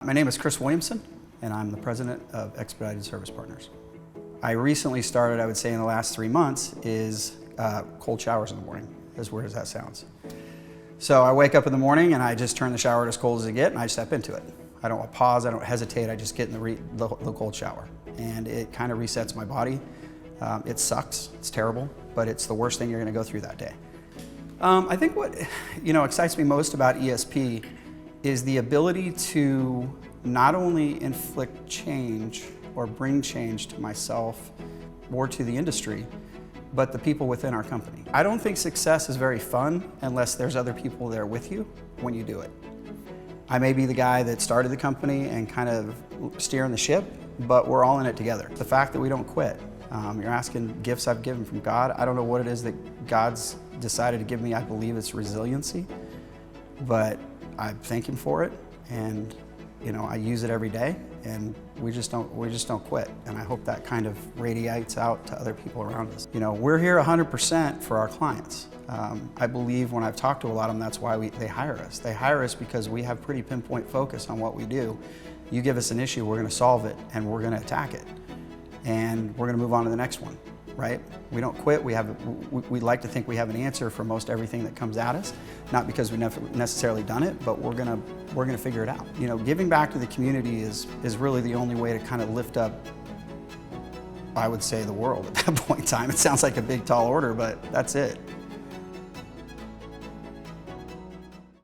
My name is Chris Williamson, and I'm the president of Expedited Service Partners. I recently started, I would say in the last 3 months, is cold showers in the morning, as weird as that sounds. So I wake up in the morning and I just turn the shower as cold as it gets and I step into it. I don't pause, I don't hesitate, I just get in the cold shower. And it kind of resets my body. It sucks, it's terrible, but it's the worst thing you're gonna go through that day. I think what excites me most about ESP is the ability to not only inflict change or bring change to myself or to the industry, but the people within our company. I don't think success is very fun unless there's other people there with you when you do it. I may be the guy that started the company and kind of steering the ship, but we're all in it together. The fact that we don't quit. You're asking gifts I've given from God. I don't know what it is that God's decided to give me. I believe it's resiliency, but I thank Him for it, and I use it every day, and we just don't quit. And I hope that kind of radiates out to other people around us. We're here 100% for our clients. I believe when I've talked to a lot of them, that's why they hire us. They hire us because we have pretty pinpoint focus on what we do. You give us an issue, we're going to solve it, and we're going to attack it, and we're going to move on to the next one. Right? We don't quit. We like to think we have an answer for most everything that comes at us, not because we've never necessarily done it, but we're gonna figure it out. Giving back to the community is really the only way to kind of lift up, I would say, the world at that point in time. It sounds like a big tall order, but that's it.